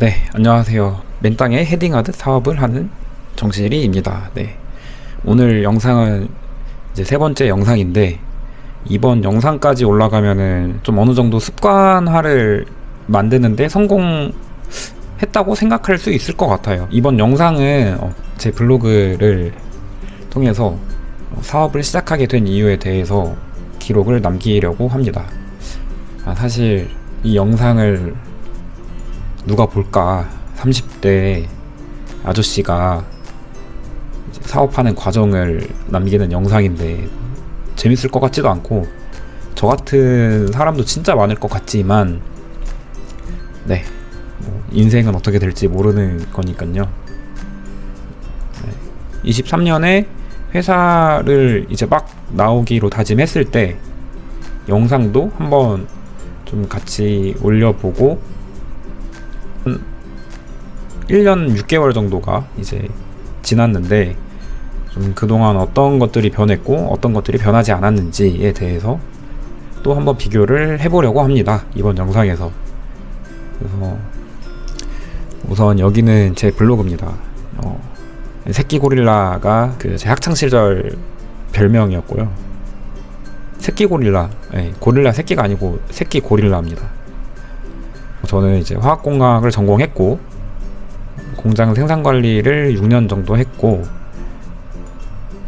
네, 안녕하세요. 맨땅에 헤딩하듯 사업을 하는 정실이입니다. 네, 오늘 영상은 이제 세 번째 영상인데, 이번 영상까지 올라가면은 좀 어느 정도 습관화를 만드는데 성공했다고 생각할 수 있을 것 같아요. 이번 영상은 제 블로그를 통해서 사업을 시작하게 된 이유에 대해서 기록을 남기려고 합니다. 사실 이 영상을 누가 볼까? 30대 아저씨가 이제 사업하는 과정을 남기는 영상인데 재밌을 것 같지도 않고, 저 같은 사람도 진짜 많을 것 같지만, 네, 인생은 어떻게 될지 모르는 거니까요. 23년에 회사를 이제 막 나오기로 다짐했을 때 영상도 한번 좀 같이 올려보고, 1년 6개월 정도가 이제 지났는데, 좀 그동안 어떤 것들이 변했고 어떤 것들이 변하지 않았는지에 대해서 또 한번 비교를 해보려고 합니다, 이번 영상에서. 그래서 우선 여기는 제 블로그입니다. 새끼 고릴라가 제 학창시절 별명이었고요. 새끼 고릴라, 고릴라 새끼가 아니고 새끼 고릴라입니다. 저는 이제 화학공학을 전공했고, 공장 생산관리를 6년 정도 했고,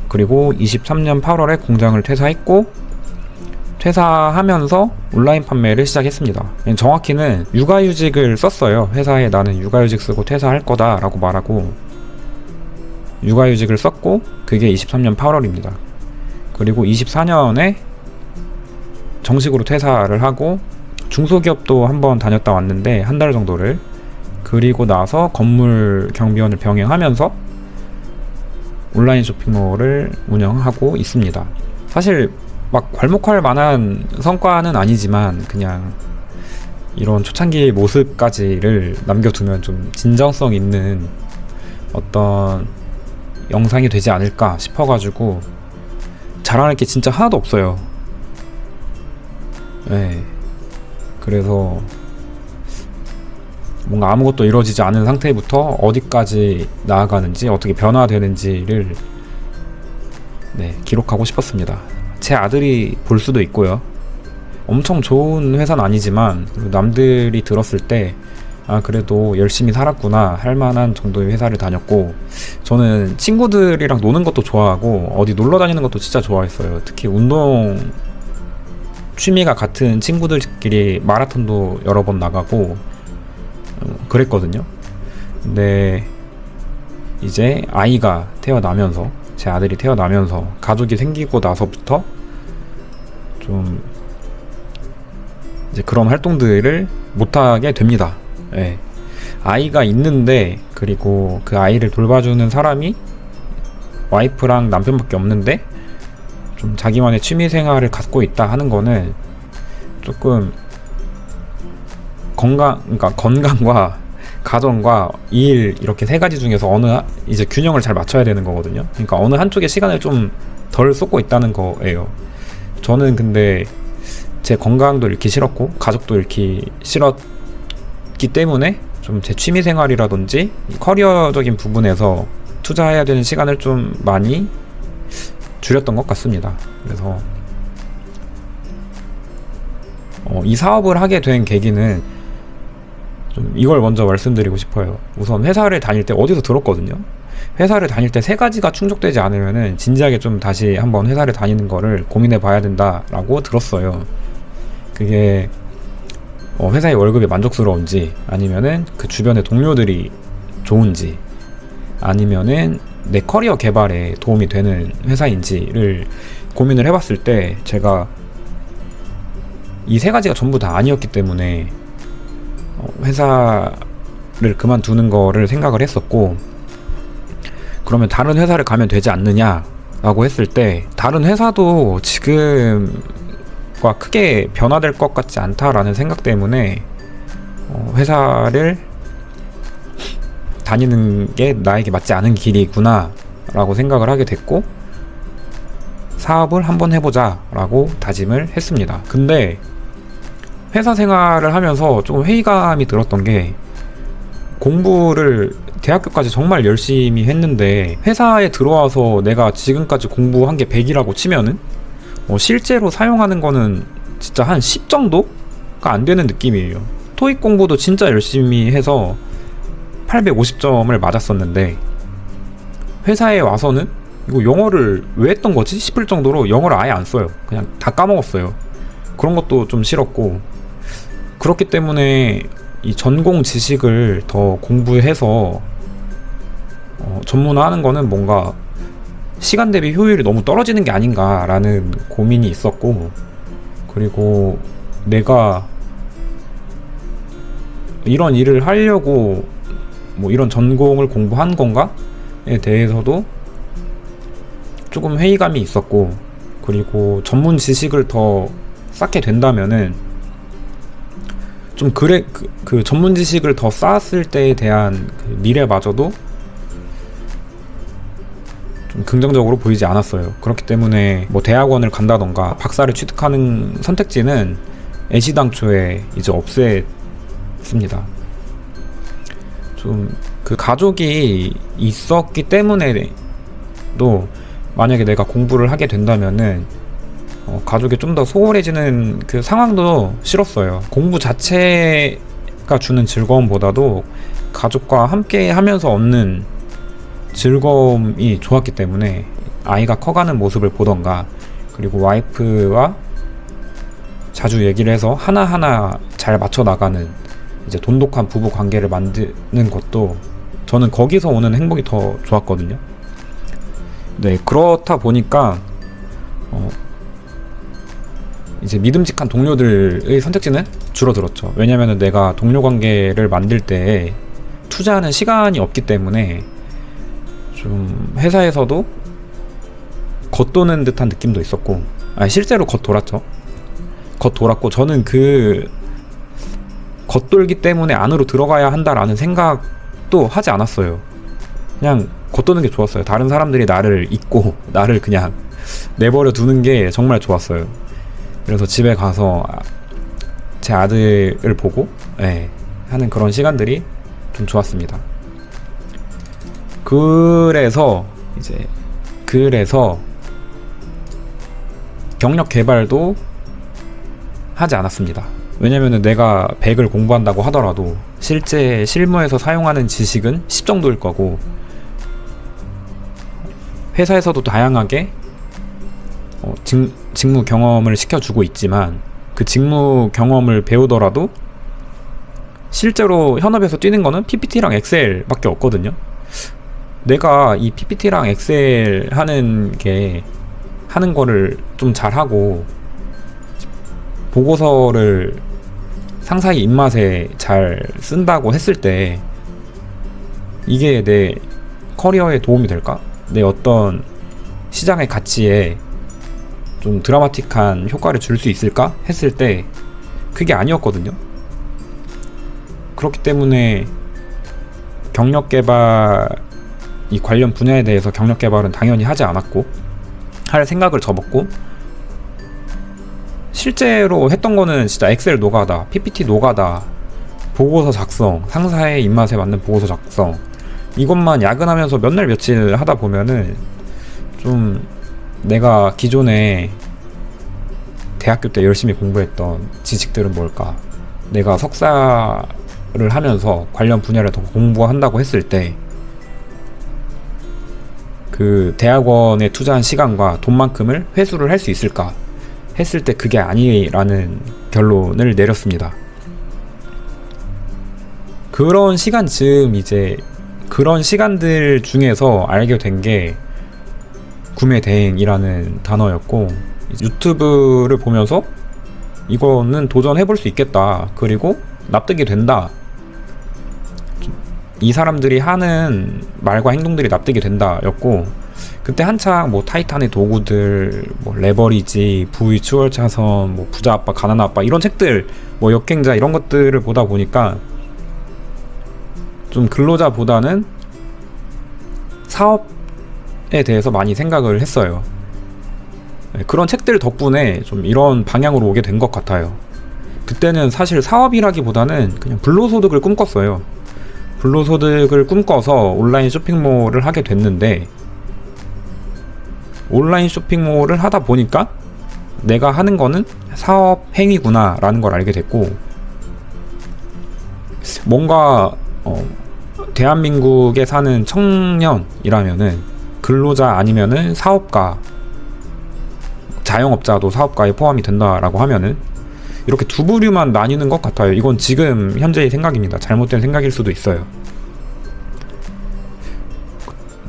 그리고 23년 8월에 공장을 퇴사했고, 퇴사하면서 온라인 판매를 시작했습니다. 정확히는 육아휴직을 썼어요. 회사에 나는 육아휴직 쓰고 퇴사할 거다 라고 말하고 육아휴직을 썼고, 그게 23년 8월입니다. 그리고 24년에 정식으로 퇴사를 하고 중소기업도 한번 다녔다 왔는데, 한 달 정도를. 그리고 나서 건물 경비원을 병행하면서 온라인 쇼핑몰을 운영하고 있습니다. 사실 막 괄목할 만한 성과는 아니지만, 그냥 이런 초창기 모습까지를 남겨두면 좀 진정성 있는 어떤 영상이 되지 않을까 싶어가지고 자랑할 게 진짜 하나도 없어요. 네, 그래서 뭔가 아무것도 이루어지지 않은 상태부터 어디까지 나아가는지, 어떻게 변화되는지를 기록하고 싶었습니다. 제 아들이 볼 수도 있고요. 엄청 좋은 회사는 아니지만 남들이 들었을 때 그래도 열심히 살았구나 할 만한 정도의 회사를 다녔고, 저는 친구들이랑 노는 것도 좋아하고 어디 놀러 다니는 것도 진짜 좋아했어요. 특히 운동 취미가 같은 친구들끼리 마라톤도 여러 번 나가고 그랬거든요. 근데 이제 아이가 태어나면서, 제 아들이 태어나면서 가족이 생기고 나서부터 좀 이제 그런 활동들을 못하게 됩니다. 아이가 있는데, 그리고 그 아이를 돌봐주는 사람이 와이프랑 남편밖에 없는데 좀 자기만의 취미생활을 갖고 있다 하는 거는 조금 건강과 가정과 일, 이렇게 세 가지 중에서 이제 균형을 잘 맞춰야 되는 거거든요. 그러니까 어느 한쪽에 시간을 좀 덜 쏟고 있다는 거예요. 저는 근데 제 건강도 잃기 싫었고 가족도 잃기 싫었기 때문에 좀 제 취미 생활이라든지 커리어적인 부분에서 투자해야 되는 시간을 좀 많이 줄였던 것 같습니다. 그래서 이 사업을 하게 된 계기는 좀 이걸 먼저 말씀드리고 싶어요. 우선 회사를 다닐 때 어디서 들었거든요. 회사를 다닐 때 세 가지가 충족되지 않으면은 진지하게 좀 다시 한번 회사를 다니는 거를 고민해 봐야 된다라고 들었어요. 그게 회사의 월급이 만족스러운지, 아니면은 그 주변의 동료들이 좋은지, 아니면은 내 커리어 개발에 도움이 되는 회사인지를 고민을 해봤을 때, 제가 이 세 가지가 전부 다 아니었기 때문에 회사를 그만두는 거를 생각을 했었고, 그러면 다른 회사를 가면 되지 않느냐 라고 했을 때, 다른 회사도 지금과 크게 변화될 것 같지 않다라는 생각 때문에 회사를 다니는 게 나에게 맞지 않은 길이구나 라고 생각을 하게 됐고, 사업을 한번 해보자 라고 다짐을 했습니다. 근데 회사 생활을 하면서 좀 회의감이 들었던 게, 공부를 대학교까지 정말 열심히 했는데 회사에 들어와서 내가 지금까지 공부한 게 100이라고 치면은 실제로 사용하는 거는 진짜 한 10 정도가 안 되는 느낌이에요. 토익 공부도 진짜 열심히 해서 850점을 맞았었는데 회사에 와서는 이거 영어를 왜 했던 거지 싶을 정도로 영어를 아예 안 써요. 그냥 다 까먹었어요. 그런 것도 좀 싫었고, 그렇기 때문에 이 전공 지식을 더 공부해서 전문화하는 거는 뭔가 시간 대비 효율이 너무 떨어지는 게 아닌가라는 고민이 있었고, 그리고 내가 이런 일을 하려고 뭐 이런 전공을 공부한 건가에 대해서도 조금 회의감이 있었고, 그리고 전문 지식을 더 쌓게 된다면은 좀 그 전문 지식을 더 쌓았을 때에 대한 그 미래마저도 좀 긍정적으로 보이지 않았어요. 그렇기 때문에 뭐 대학원을 간다던가 박사를 취득하는 선택지는 애시당초에 이제 없앴습니다. 좀 그 가족이 있었기 때문에도 만약에 내가 공부를 하게 된다면은 가족이 좀 더 소홀해지는 그 상황도 싫었어요. 공부 자체가 주는 즐거움보다도 가족과 함께 하면서 얻는 즐거움이 좋았기 때문에 아이가 커가는 모습을 보던가, 그리고 와이프와 자주 얘기를 해서 하나하나 잘 맞춰 나가는 이제 돈독한 부부 관계를 만드는 것도 저는 거기서 오는 행복이 더 좋았거든요. 네, 그렇다 보니까 이제 믿음직한 동료들의 선택지는 줄어들었죠. 왜냐면은 내가 동료 관계를 만들 때 투자하는 시간이 없기 때문에 좀 회사에서도 겉도는 듯한 느낌도 있었고, 실제로 겉돌았죠. 겉돌았고, 저는 그 겉돌기 때문에 안으로 들어가야 한다라는 생각도 하지 않았어요. 그냥 겉도는 게 좋았어요. 다른 사람들이 나를 잊고 나를 그냥 내버려 두는 게 정말 좋았어요. 그래서 집에 가서 제 아들을 보고 하는 그런 시간들이 좀 좋았습니다. 그래서 경력 개발도 하지 않았습니다. 왜냐면은 내가 100을 공부한다고 하더라도 실제 실무에서 사용하는 지식은 10 정도일 거고, 회사에서도 다양하게 직무 경험을 시켜주고 있지만 그 직무 경험을 배우더라도 실제로 현업에서 뛰는 거는 PPT랑 엑셀 밖에 없거든요. 내가 이 PPT랑 엑셀 하는 거를 좀 잘하고 보고서를 상사의 입맛에 잘 쓴다고 했을 때 이게 내 커리어에 도움이 될까? 내 어떤 시장의 가치에 좀 드라마틱한 효과를 줄 수 있을까? 했을 때 그게 아니었거든요. 그렇기 때문에 경력개발, 이 관련 분야에 대해서 경력개발은 당연히 하지 않았고 할 생각을 접었고, 실제로 했던 거는 진짜 엑셀 노가다, PPT 노가다, 보고서 작성, 상사의 입맛에 맞는 보고서 작성, 이것만 야근하면서 몇 날 며칠 하다 보면은 좀 내가 기존에 대학교 때 열심히 공부했던 지식들은 뭘까? 내가 석사를 하면서 관련 분야를 더 공부한다고 했을 때 그 대학원에 투자한 시간과 돈만큼을 회수를 할 수 있을까? 했을 때 그게 아니라는 결론을 내렸습니다. 그런 시간쯤 이제 그런 시간들 중에서 알게 된 게 구매 대행이라는 단어였고, 유튜브를 보면서 이거는 도전해볼 수 있겠다, 그리고 납득이 된다, 이 사람들이 하는 말과 행동들이 납득이 된다 였고, 그때 한창 뭐 타이탄의 도구들, 뭐 레버리지, 부의 추월 차선, 뭐 부자 아빠 가난 아빠 이런 책들, 뭐 역행자 이런 것들을 보다 보니까 좀 근로자보다는 사업에 대해서 많이 생각을 했어요. 그런 책들 덕분에 좀 이런 방향으로 오게 된 것 같아요. 그때는 사실 사업이라기보다는 그냥 불로소득을 꿈꿨어요. 불로소득을 꿈꿔서 온라인 쇼핑몰을 하게 됐는데, 온라인 쇼핑몰을 하다 보니까 내가 하는 거는 사업 행위구나 라는 걸 알게 됐고, 뭔가 대한민국에 사는 청년이라면은 근로자 아니면은 사업가, 자영업자도 사업가에 포함이 된다라고 하면은 이렇게 두 부류만 나뉘는 것 같아요. 이건 지금 현재의 생각입니다. 잘못된 생각일 수도 있어요.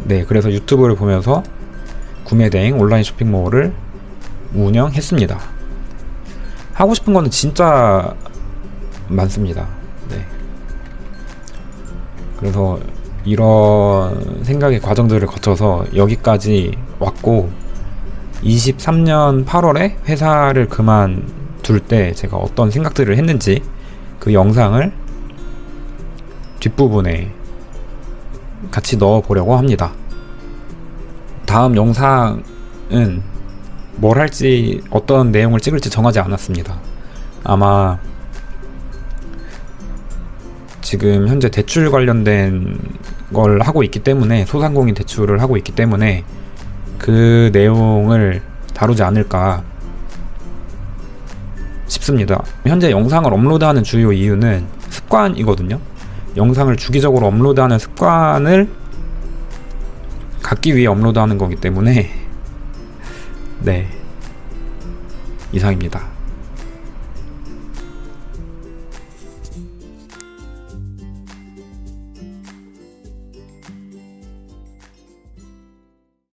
네, 그래서 유튜브를 보면서 구매대행 온라인 쇼핑몰을 운영했습니다. 하고 싶은 거는 진짜 많습니다. 네. 그래서 이런 생각의 과정들을 거쳐서 여기까지 왔고, 23년 8월에 회사를 그만둘 때 제가 어떤 생각들을 했는지 그 영상을 뒷부분에 같이 넣어보려고 합니다. 다음 영상은 뭘 할지, 어떤 내용을 찍을지 정하지 않았습니다. 아마 지금 현재 대출 관련된 걸 하고 있기 때문에, 소상공인 대출을 하고 있기 때문에 그 내용을 다루지 않을까 싶습니다. 현재 영상을 업로드하는 주요 이유는 습관이거든요. 영상을 주기적으로 업로드하는 습관을 갖기 위해 업로드하는 거기 때문에 네, 이상입니다.